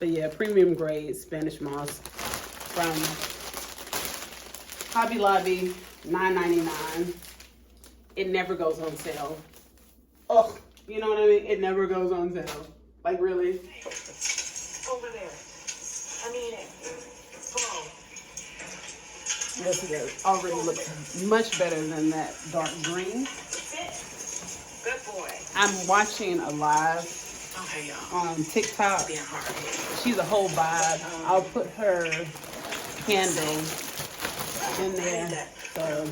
But yeah, premium grade Spanish moss from Hobby Lobby, $9.99. It never goes on sale. Oh, you know what I mean? It never goes on sale. Like, really? Over there. I mean, whoa. Yes, it does. Already looks much better than that dark green. Good boy. I'm watching a live on TikTok. She's a whole vibe. I'll put her handle in there. So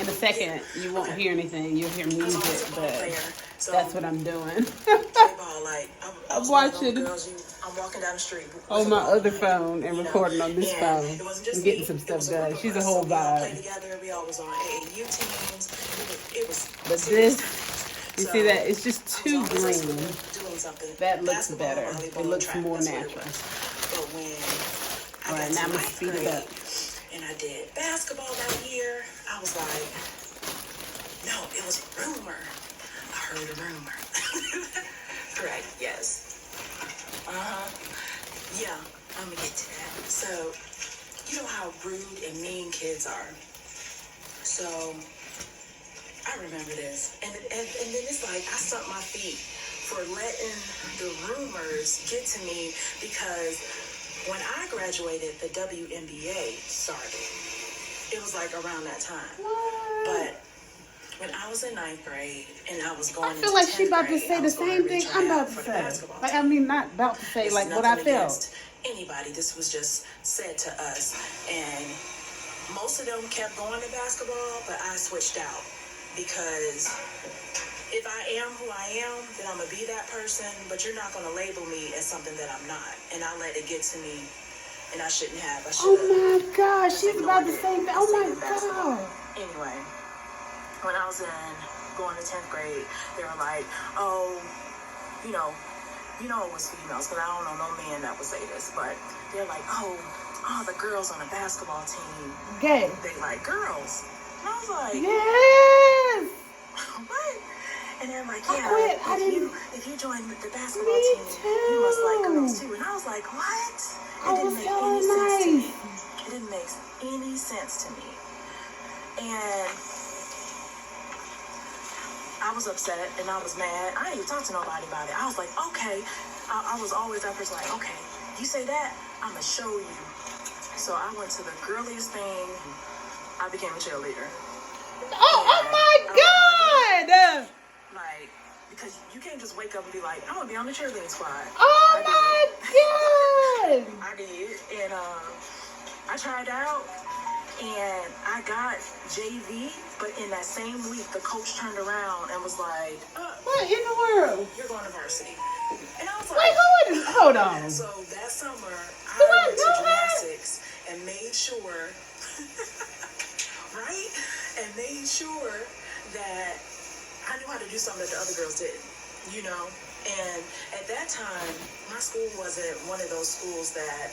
in a second, you won't hear anything. You'll hear music, but that's what I'm doing. I'm watching on my other phone and recording on this phone and getting some stuff done. She's a whole vibe. But this, you see that? It's just too green. That looks better. It looks more natural. All right, now I'm going to speed it up. And I did basketball that year. I was like, no, it was a rumor. I heard a rumor. Correct, yes. Yeah, I'm gonna get to that. So, you know how rude and mean kids are. So, I remember this. And then it's like, I sunk my feet for letting the rumors get to me because when I graduated, the WNBA started. It was like around that time. What? But when I was in 9th grade and I was going I feel like she's about to say the same thing I'm about to say. Like, I mean, not about to say, like, what I felt. Anybody, this was just said to us. And most of them kept going to basketball, but I switched out because if I am who I am, then I'm going to be that person, but you're not going to label me as something that I'm not. And I let it get to me, and I shouldn't have. I should have. Oh my gosh, she's about to say that. Oh my God. Anyway, when I was going to 10th grade, they were like, oh, you know it was females, because I don't know no man that would say this, but they're like, oh, the girls on the basketball team, Gay. they like girls. And I was like, yes. What? And they're like, I quit. if you join the basketball team, you must like girls too. And I was like, what? It didn't make any sense to me. It didn't make any sense to me. And I was upset and I was mad. I didn't even talk to nobody about it. I was like, okay. I was always that person like, okay, you say that, I'm going to show you. So I went to the girliest thing. I became a cheerleader. Oh my God! Like, because you can't just wake up and be like, I'm going to be on the cheerleading squad. Oh my God! I did. And I tried out. And I got JV, but in that same week, the coach turned around and was like, what in the world? You're going to varsity. And I was like, wait, hold on. So that summer, I went to gymnastics and made sure, right? And made sure that I knew how to do something that the other girls didn't, you know? And at that time, my school wasn't one of those schools that,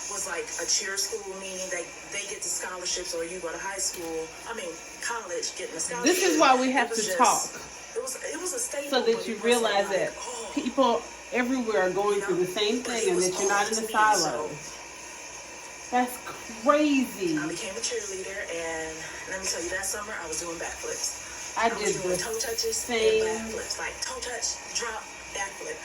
was like a cheer school, meaning they get the scholarships, or you go to college getting a scholarship. This is why we have to talk. It was a statement. So that you realize that people everywhere are going through the same thing and that you're not in a silo. That's crazy. I became a cheerleader, and let me tell you, that summer I was doing backflips. I did doing the toe touches same. and backflips. Like toe touch, drop, backflip.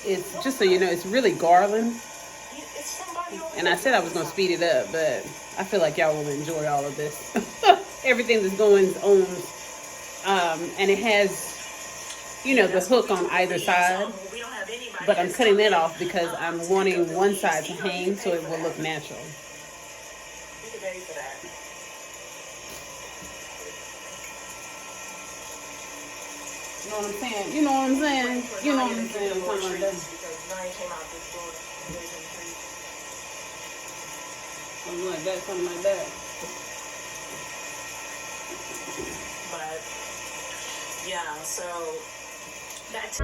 It's just so you know, it's really garland. It's somebody over And I said I was going to speed it up, but I feel like y'all will enjoy all of this. Everything that's going on. And it has, you know, the hook on either side. But I'm cutting that off because I'm wanting one side to hang so it will look natural. You know what I'm saying? You know what I'm saying? You know what I'm saying? Something like that. Something like that, something like that. But yeah, so that's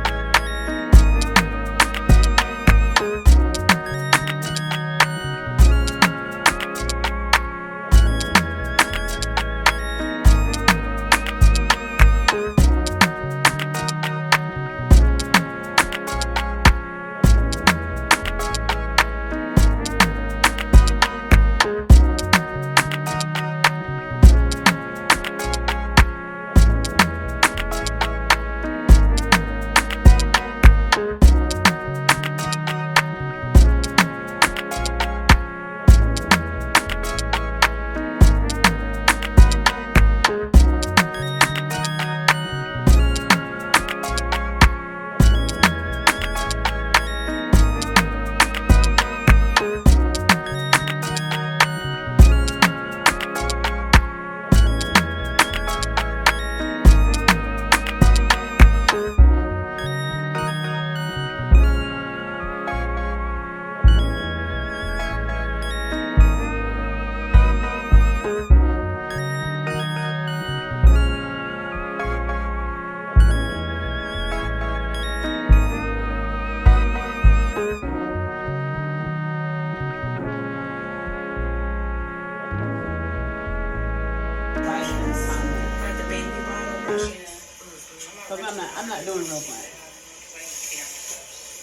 Because I'm not doing real plants.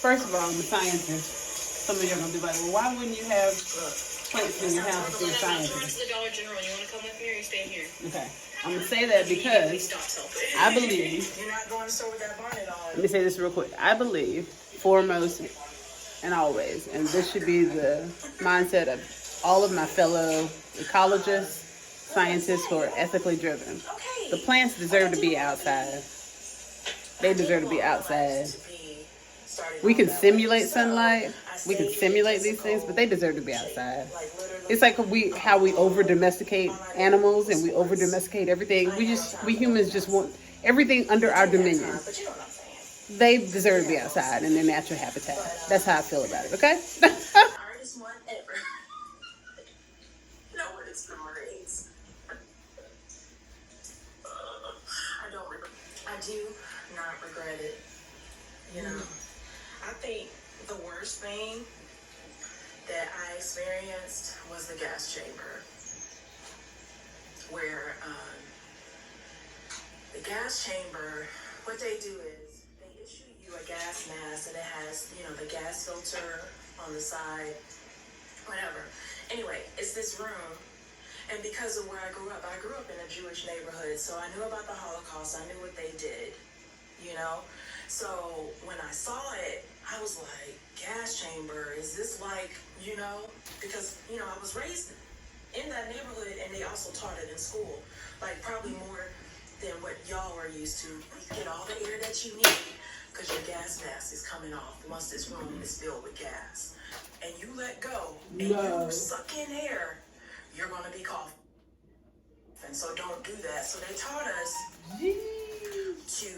First of all, I'm a scientist. Some of you are going to be like, well, why wouldn't you have plants in your house if you're a scientist? the Dollar General. You want to come with me or you stay here? Okay. I'm going to say that because I believe, You're not going to store with that bonnet on. let me say this real quick. I believe, foremost and always, and this should be the mindset of all of my fellow ecologists, scientists who are ethically driven. The plants deserve to be outside. They deserve to be outside. We can simulate sunlight. We can simulate these things, but they deserve to be outside. It's like how we over domesticate animals and we over domesticate everything. We humans just want everything under our dominion. They deserve to be outside in their natural habitat. That's how I feel about it, okay? Hardest one ever. No words for Marines. I do not regret it. You know, I think the worst thing that I experienced was the gas chamber, where the gas chamber, what they do is they issue you a gas mask and it has, you know, the gas filter on the side, whatever. Anyway, it's this room. And because of where I grew up in a Jewish neighborhood, so I knew about the Holocaust, I knew what they did, you know? So when I saw it, I was like, gas chamber, is this like, you know? Because, you know, I was raised in that neighborhood and they also taught it in school. Like probably more than what y'all are used to. You get all the air that you need because your gas mask is coming off once this room is filled with gas. And you let go and you suck in air, you're going to be coughing. And so don't do that. So they taught us to,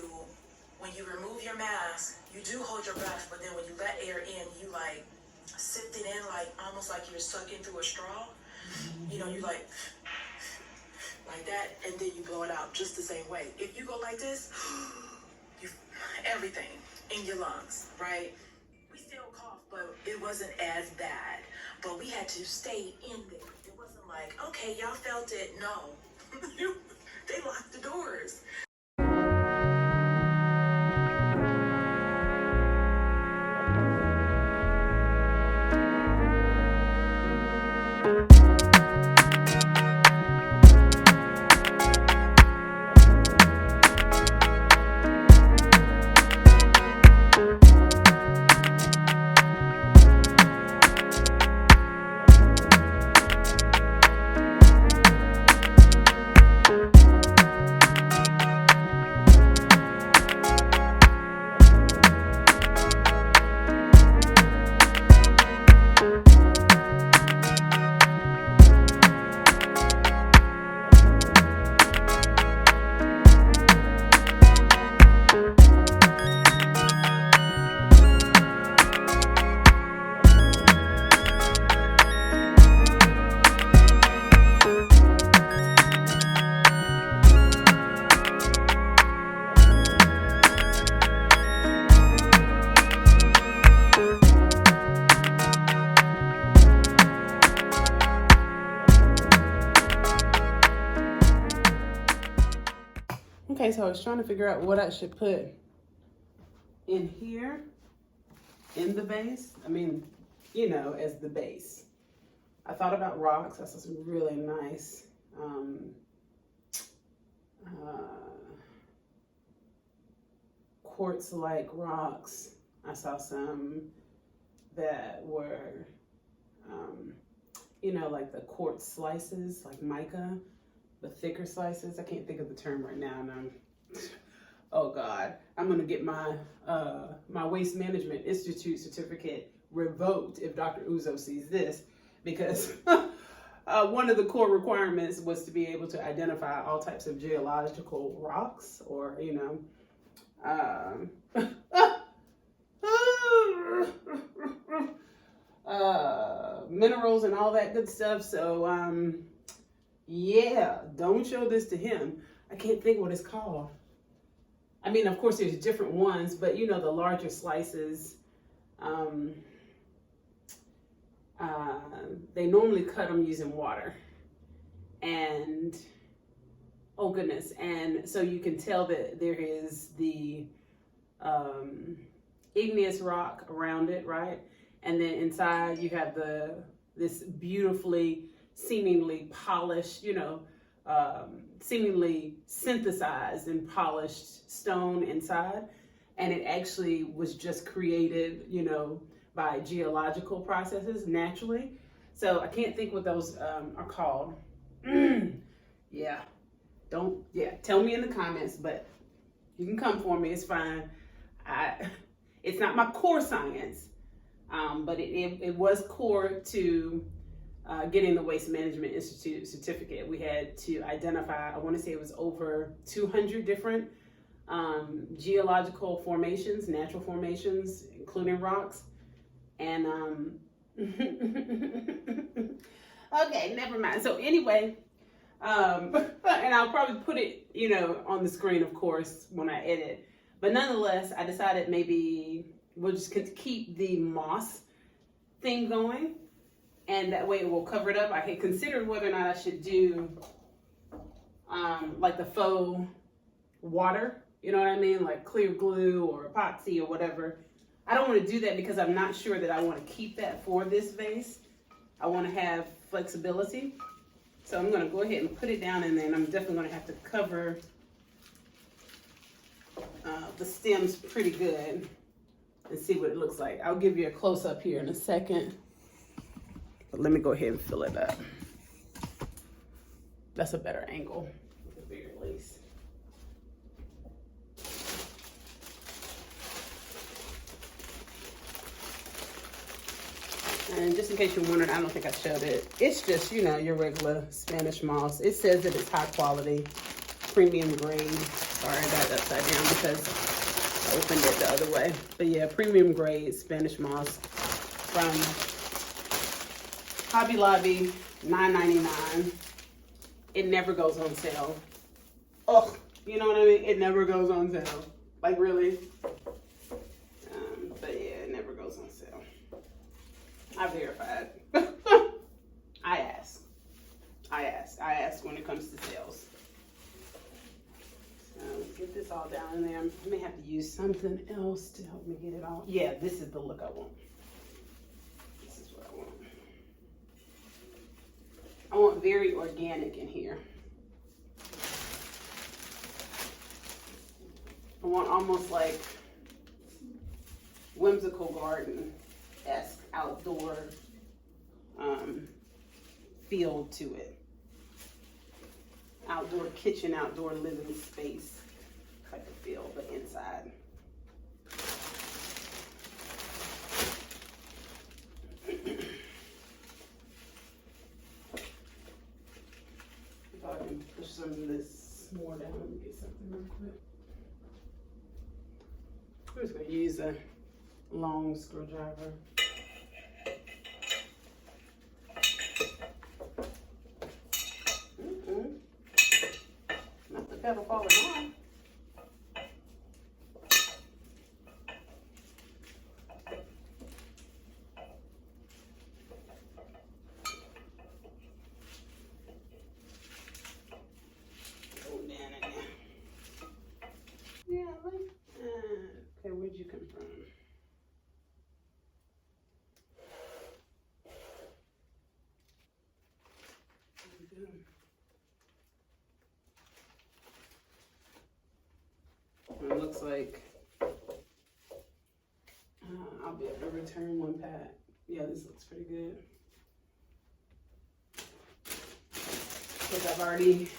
when you remove your mask, you do hold your breath, but then when you let air in, you like sift it in like almost like you're sucking through a straw. You know, you like that, and then you blow it out just the same way. If you go like this, you everything in your lungs, right? We still cough, but it wasn't as bad. But we had to stay in there. It wasn't like, okay, y'all felt it. No. They locked the doors. Okay, so I was trying to figure out what I should put in here, in the base. I mean, you know, as the base. I thought about rocks. I saw some really nice quartz-like rocks. I saw some that were, you know, like the quartz slices, like mica, the thicker slices. I can't think of the term right now, and oh God, I'm gonna get my my Waste Management Institute certificate revoked if Dr. Uzo sees this, because one of the core requirements was to be able to identify all types of geological rocks, or, you know, minerals and all that good stuff. So yeah, don't show this to him. I can't think what it's called. I mean, of course there's different ones, but you know, the larger slices, they normally cut them using water, and oh goodness, and so you can tell that there is the igneous rock around it, right? And then inside you have this beautifully, seemingly polished, you know, seemingly synthesized and polished stone inside. And it actually was just created, you know, by geological processes naturally. So I can't think what those are called. Yeah, tell me in the comments, but you can come for me, it's fine. It's not my core science, but it was core to getting the Waste Management Institute certificate. We had to identify, I want to say it was over 200 different geological formations, natural formations, including rocks. And okay, never mind. So anyway, and I'll probably put it, you know, on the screen, of course, when I edit. But nonetheless, I decided maybe we'll just keep the moss thing going, and that way it will cover it up. I had considered whether or not I should do like the faux water, you know what I mean? Like clear glue or epoxy or whatever. I don't want to do that because I'm not sure that I want to keep that for this vase. I want to have flexibility. So I'm going to go ahead and put it down, and then I'm definitely going to have to cover the stems pretty good and see what it looks like. I'll give you a close-up here in a second. But let me go ahead and fill it up. That's a better angle at the very least. And just in case you're wondering, I don't think I showed it. It's just, you know, your regular Spanish moss. It says that it's high quality, premium grade. Sorry, I got it upside down because I opened it the other way. But yeah, premium grade Spanish moss from Hobby Lobby, $9.99. It never goes on sale. Oh, you know what I mean? It never goes on sale. Like, really? But yeah, it never goes on sale. I verified. I ask when it comes to sales. So let's get this all down in there. I may have to use something else to help me get it all. Yeah, this is the look I want. This is what I want. I want very organic in here. I want almost like whimsical garden-esque outdoor feel to it. Outdoor kitchen, outdoor living space type of feel, but inside. If I can push some of this more down, let me get something real quick. I'm just going to use a long screwdriver. Not the pedal falling off. Go down in there. looks like. I'll be able to return one pack. Yeah, this looks pretty good. Because I've already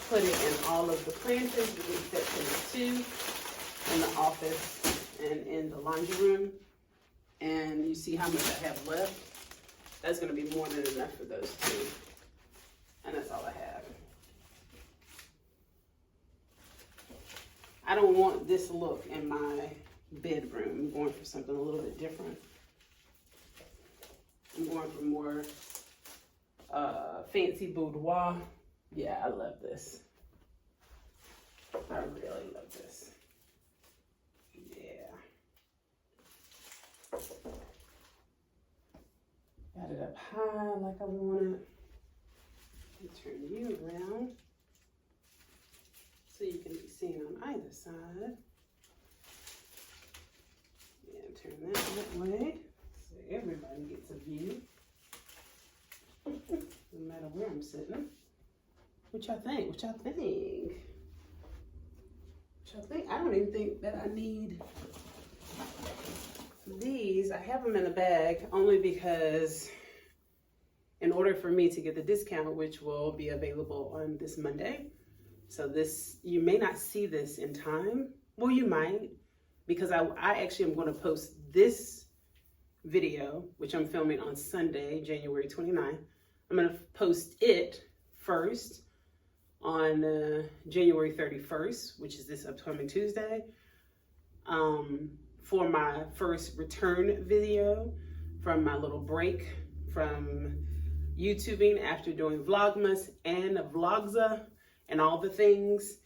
put it in all of the planters with the exception of 2 in the office and in the laundry room. And you see how much I have left. That's going to be more than enough for those 2. And that's all I have. I don't want this look in my bedroom. I'm going for something a little bit different. I'm going for more fancy boudoir. Yeah, I love this. I really love this. Yeah. Got it up high like I want it. Turn you around so you can be seen on either side. Yeah, turn that way so everybody gets a view. No matter where I'm sitting. What y'all think? What y'all think? What y'all think? I don't even think that I need these. I have them in the bag only because in order for me to get the discount, which will be available on this Monday. So this, you may not see this in time. Well, you might, because I actually am going to post this video, which I'm filming on Sunday, January 29th. I'm going to post it first on January 31st, which is this upcoming Tuesday, for my first return video from my little break from YouTubing after doing Vlogmas and Vlogza and all the things.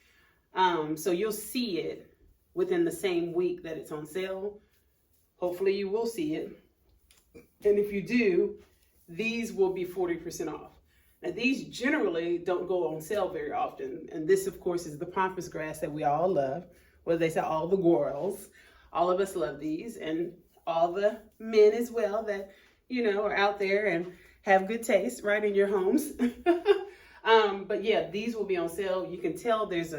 So you'll see it within the same week that it's on sale. Hopefully you will see it. And if you do, these will be 40% off. Now these generally don't go on sale very often. And this of course is the pampas grass that we all love. Well, they say all the girls, all of us love these, and all the men as well that, you know, are out there and have good taste right in your homes. But yeah, these will be on sale. You can tell there's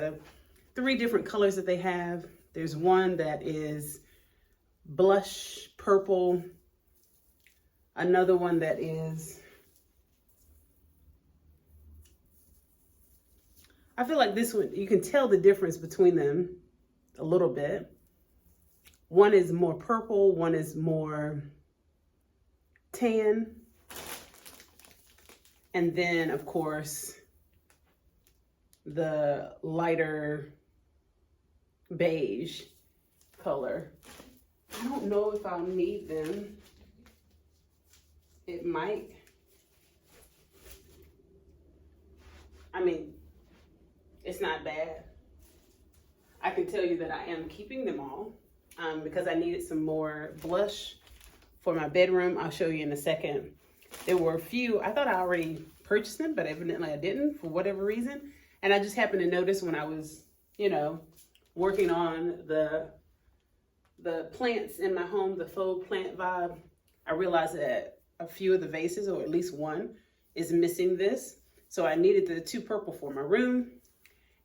3 different colors that they have. There's one that is blush purple, another one that is, I feel like this one, you can tell the difference between them a little bit. One is more purple, one is more tan. And then of course, the lighter beige color. I don't know if I'll need them. It might. I mean, it's not bad. I can tell you that I am keeping them all because I needed some more blush for my bedroom. I'll show you in a second. There were a few, I thought I already purchased them, but evidently I didn't for whatever reason. And I just happened to notice when I was, you know, working on the plants in my home, the faux plant vibe, I realized that a few of the vases, or at least one, is missing this. So I needed the 2 purple for my room.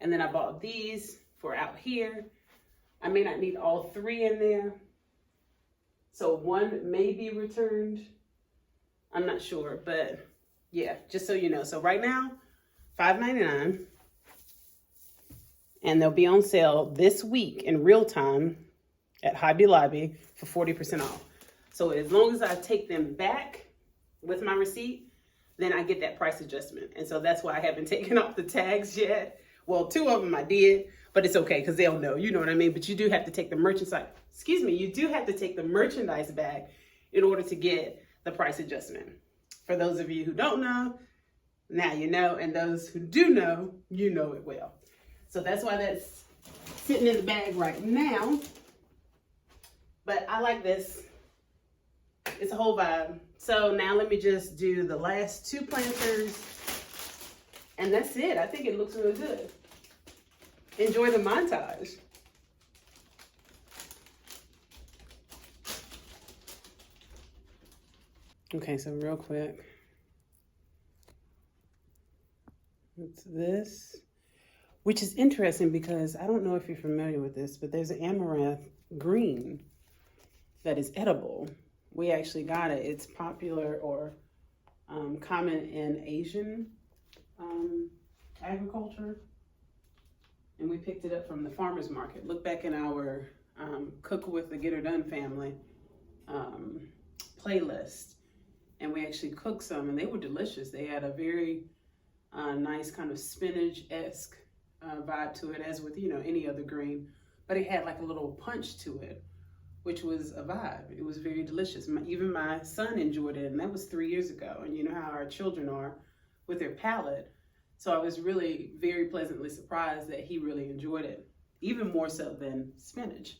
And then I bought these for out here. I may not need all 3 in there. So one may be returned. I'm not sure, but yeah, just so you know. So right now, $5.99. And they'll be on sale this week in real time at Hobby Lobby for 40% off. So as long as I take them back with my receipt, then I get that price adjustment. And so that's why I haven't taken off the tags yet. Well, 2 of them I did, but it's okay because they'll know, you know what I mean? But you do have to take the merchandise, you do have to take the merchandise back in order to get the price adjustment. For those of you who don't know, now you know, and those who do know, you know it well. So that's why that's sitting in the bag right now. But I like this. It's a whole vibe. So now let me just do the last 2 planters. And that's it. I think it looks really good. Enjoy the montage. Okay, so real quick. It's this. which is interesting because I don't know if you're familiar with this, but there's an amaranth green that is edible. We actually got it. It's popular or common in Asian agriculture. And we picked it up from the farmer's market. Look back in our Cook with the Get Her Done family playlist. And we actually cooked some, and they were delicious. They had a very nice kind of spinach-esque vibe to it, as with, you know, any other green. But it had like a little punch to it, which was a vibe. It was very delicious. Even my son enjoyed it, and that was 3 years ago. And you know how our children are with their palate. So I was really very pleasantly surprised that he really enjoyed it, even more so than spinach.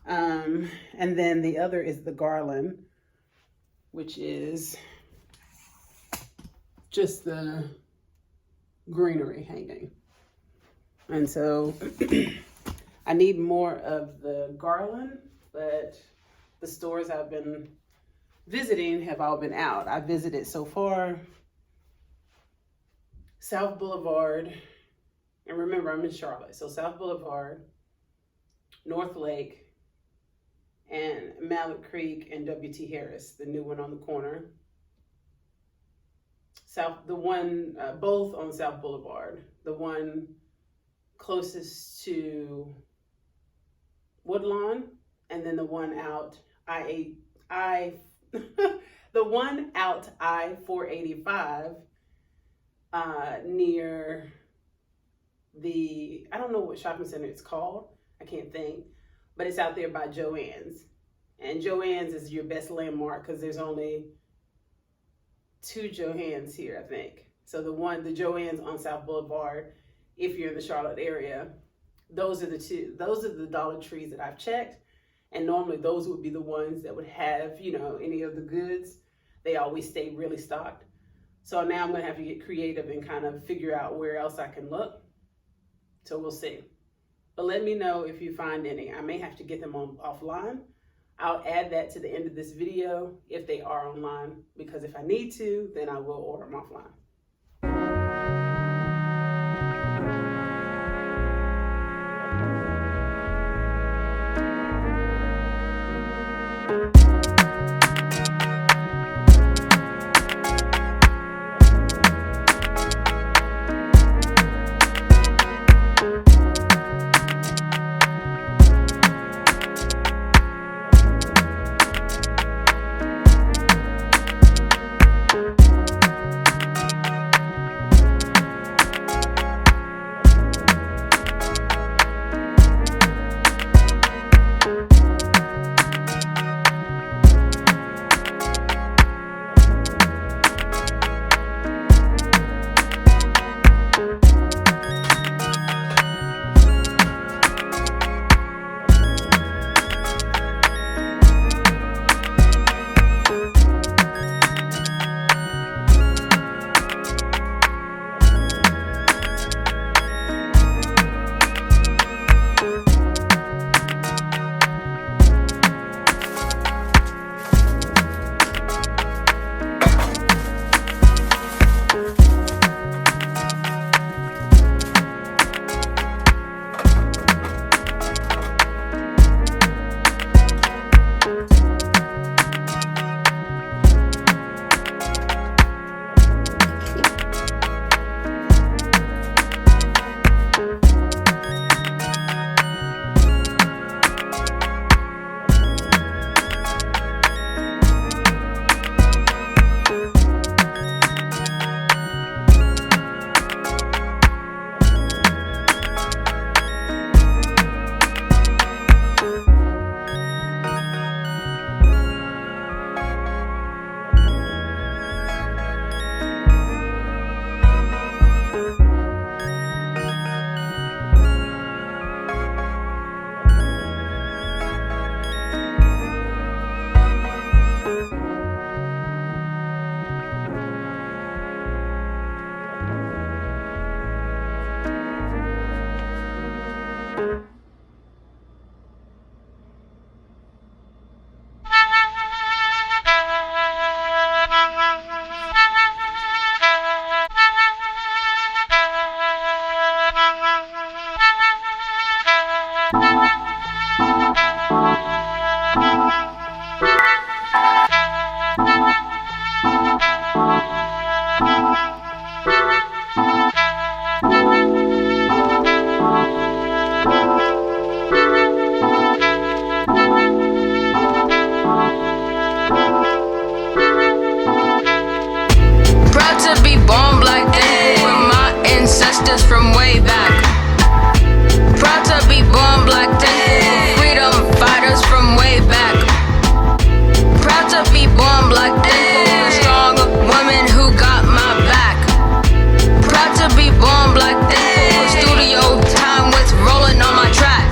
And then the other is the garland, which is just the greenery hanging. And so I need more of the garland, but the stores I've been visiting have all been out. I visited so far South Boulevard, and remember I'm in Charlotte, so South Boulevard, North Lake, and Mallet Creek and W.T. Harris, the new one on the corner. Both on South Boulevard. The one closest to Woodlawn, and then the one out the one out I-485 near the, I don't know what shopping center it's called. I can't think. But it's out there by Joann's. And Joann's is your best landmark because there's only 2 Joann's here, I think. So the Joann's on South Boulevard, if you're in the Charlotte area, those are the 2. Those are the Dollar Trees that I've checked. And normally those would be the ones that would have, you know, any of the goods. They always stay really stocked. So now I'm going to have to get creative and kind of figure out where else I can look. So we'll see. But let me know if you find any. I may have to get them offline. I'll add that to the end of this video if they are online, because if I need to, then I will order them offline. ancestors from way back. Proud to be born black, thankful for freedom fighters from way back. Proud to be born black, thankful for strong women who got my back. Proud to be born black, thankful for studio time with rolling on my track.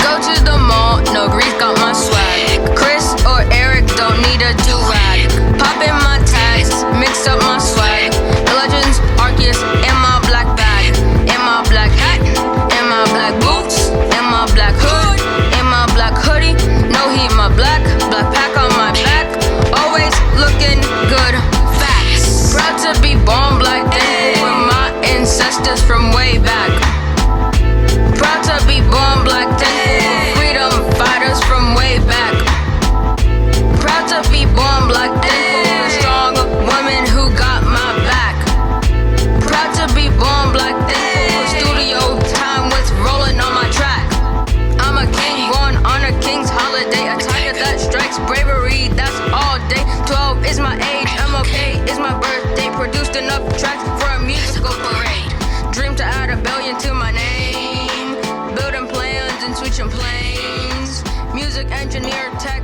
Go to the mall, no Greece got my swag. Chris or Eric don't need a do-rag. Pop in my tags, mix up my swag. Legends, Arceus, in my black bag. In my black hat, in my black boots. In my black hood, in my black hoodie. No heat, my black pack on my back. Always looking good, facts. Proud to be born black, thankful for my ancestors from way back. Proud to be born black, thankful for freedom fighters from way back. Proud to be born black, thankful for strong women who got my back. Proud to be born black, thankful for studio time with rolling on my track. I'm a king born on a king's holiday, a tiger that strikes bravery, that's all day. 12 is my age, MLK is my birthday. Produced enough tracks for a musical parade. Dream to add a billion to my name. Building plans and switching planes. Music engineer, tech